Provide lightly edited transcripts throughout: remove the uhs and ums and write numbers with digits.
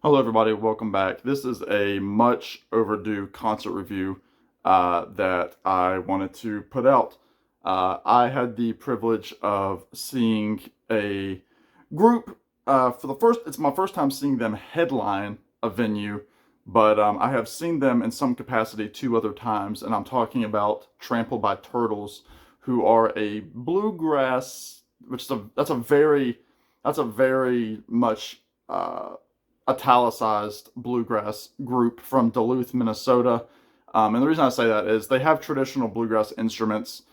Hello, everybody. Welcome back. This is a much overdue concert review that I wanted to put out. I had the privilege of seeing a group it's my first time seeing them headline a venue, but I have seen them in some capacity two other times, and I'm talking about Trampled by Turtles, who are a bluegrass, that's a very much italicized bluegrass group from Duluth, Minnesota. And the reason I say that is they have traditional bluegrass instruments,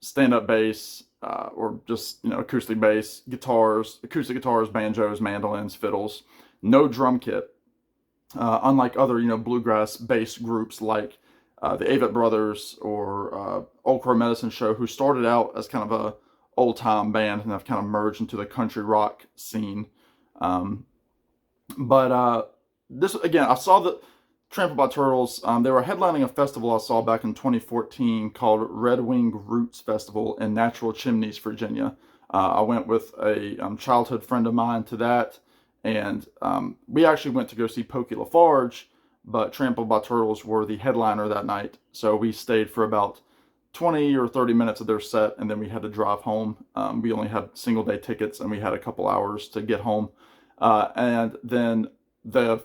stand-up bass, or just, acoustic bass, guitars, acoustic guitars, banjos, mandolins, fiddles, no drum kit. Unlike other, bluegrass bass groups like the Avett Brothers or Old Crow Medicine Show, who started out as kind of a old-time band and have kind of merged into the country rock scene. Um, but this again, I saw the Trampled by Turtles. They were headlining a festival I saw back in 2014 called Red Wing Roots Festival in Natural Chimneys, Virginia. I went with a childhood friend of mine to that, and we actually went to go see Pokey Lafarge, but Trampled by Turtles were the headliner that night. So we stayed for about 20 or 30 minutes of their set, and then we had to drive home. We only had single day tickets, and we had a couple hours to get home. And then the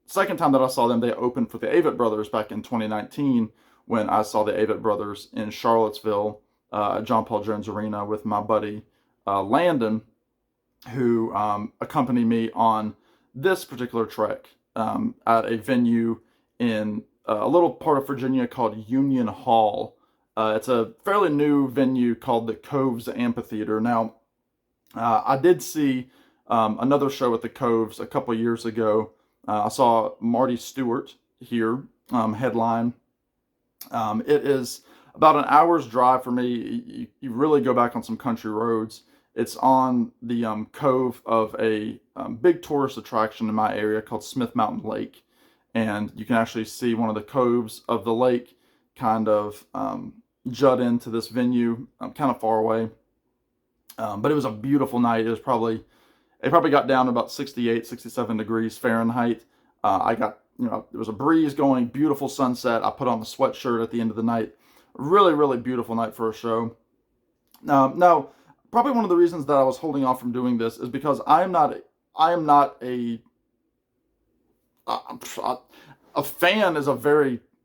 second time that I saw them, they opened for the Avett Brothers back in 2019 when I saw the Avett Brothers in Charlottesville at John Paul Jones Arena with my buddy Landon, who accompanied me on this particular trek at a venue in a little part of Virginia called Union Hall. It's a fairly new venue called the Coves Amphitheater. Now, I did see another show at the Coves a couple years ago. I saw Marty Stewart here headline. It is about an hour's drive for me. You really go back on some country roads. It's on the cove of a big tourist attraction in my area called Smith Mountain Lake. And you can actually see one of the coves of the lake kind of jut into this venue kind of far away. But it was a beautiful night. It probably got down to about 68, 67 degrees Fahrenheit. I got, there was a breeze going, beautiful sunset. I put on the sweatshirt at the end of the night. Really, really beautiful night for a show. Now, probably one of the reasons that I was holding off from doing this is because I am not a fan is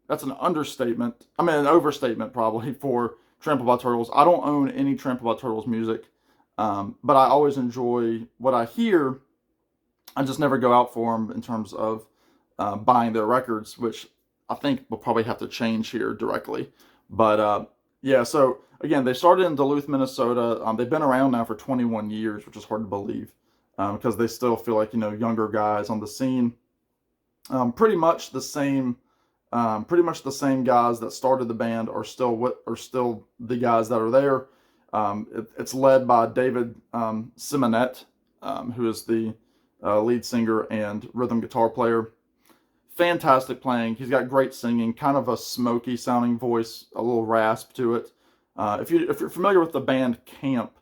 that's an understatement. I mean, an overstatement probably for Trampled by Turtles. I don't own any Trampled by Turtles music. But I always enjoy what I hear. I just never go out for them in terms of buying their records, which I think will probably have to change here directly. But yeah, so again, they started in Duluth, Minnesota. They've been around now for 21 years, which is hard to believe because they still feel like, younger guys on the scene. Pretty much the same guys that started the band are still the guys that are there. It's led by David Simonette, who is the lead singer and rhythm guitar player. Fantastic playing. He's got great singing, kind of a smoky sounding voice, a little rasp to it. If you're familiar with the band Camp,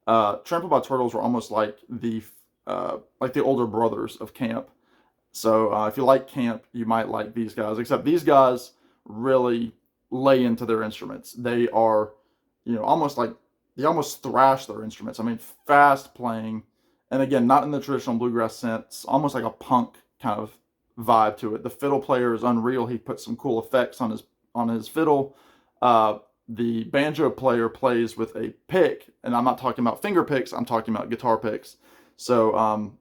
Trampled by Turtles were almost like the older brothers of Camp. So if you like Camp, you might like these guys. Except these guys really lay into their instruments. They are, they almost thrash their instruments. I mean, fast playing, and again, not in the traditional bluegrass sense, almost like a punk kind of vibe to it. The fiddle player is unreal. He puts some cool effects on his fiddle. The banjo player plays with a pick, and I'm not talking about finger picks. I'm talking about guitar picks. So,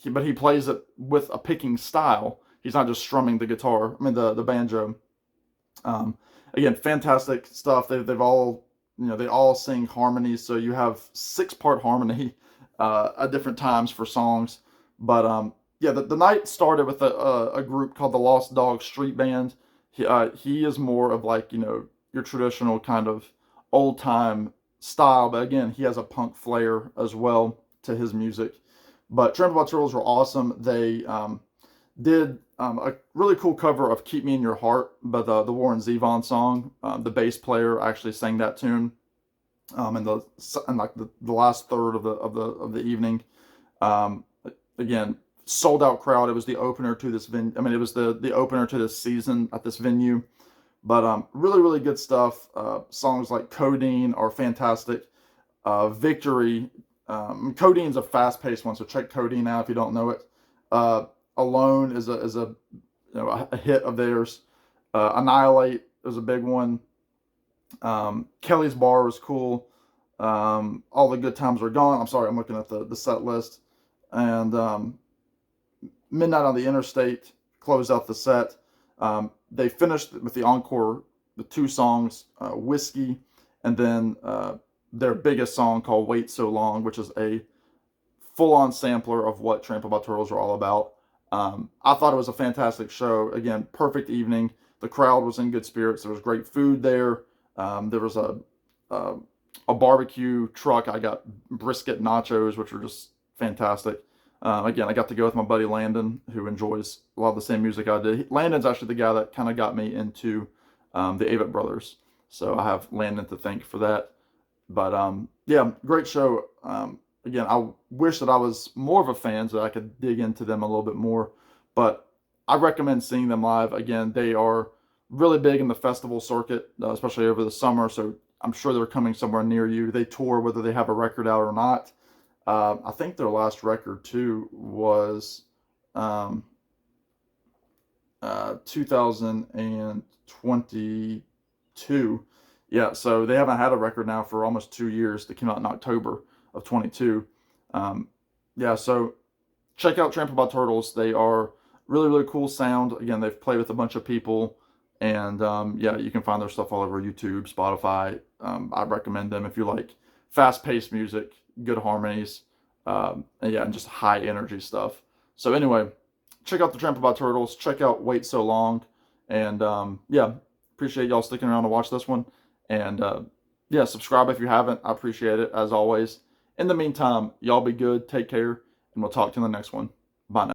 but he plays it with a picking style. He's not just strumming the guitar. I mean, the banjo. Again, fantastic stuff. They've all, they all sing harmonies. So you have 6-part harmony at different times for songs. But yeah, the night started with a group called the Lost Dog Street Band. He is more of like, your traditional kind of old time style. But again, he has a punk flair as well to his music. But Trampled by Turtles were awesome. They did a really cool cover of "Keep Me in Your Heart" by the Warren Zevon song. The bass player actually sang that tune in like the last third of the evening. Again, sold out crowd. It was the opener to this I mean, it was the opener to this season at this venue. But really, really good stuff. Songs like Codeine are fantastic. Victory. Codeine's a fast-paced one, so check Codeine out if you don't know it. Alone is a a hit of theirs. Annihilate is a big one. Kelly's Bar was cool. All the Good Times Are Gone. I'm sorry, I'm looking at the set list. And Midnight on the Interstate closed out the set. They finished with the encore, the two songs, Whiskey, and then their biggest song called Wait So Long, which is a full-on sampler of what Trampled by Turtles are all about. I thought it was a fantastic show. Again, perfect evening. The crowd was in good spirits. There was great food there. There was a barbecue truck. I got brisket nachos, which were just fantastic. Again, I got to go with my buddy Landon, who enjoys a lot of the same music I did. Landon's actually the guy that kind of got me into the Avett Brothers. So I have Landon to thank for that. But yeah, great show. Again, I wish that I was more of a fan so I could dig into them a little bit more. But I recommend seeing them live. Again, they are really big in the festival circuit, especially over the summer. So I'm sure they're coming somewhere near you. They tour whether they have a record out or not. I think their last record too was 2022. Yeah, so they haven't had a record now for almost 2 years. They came out in October of 22. Yeah, so check out Trampled by Turtles. They are really, really cool sound. Again, they've played with a bunch of people. And yeah, you can find their stuff all over YouTube, Spotify. I recommend them if you like fast-paced music, good harmonies, and yeah, and just high energy stuff. So anyway, check out the Trampled by Turtles. Check out Wait So Long. And yeah, appreciate y'all sticking around to watch this one. And yeah, subscribe if you haven't. I appreciate it, as always. In the meantime, y'all be good, take care, and we'll talk to you in the next one. Bye now.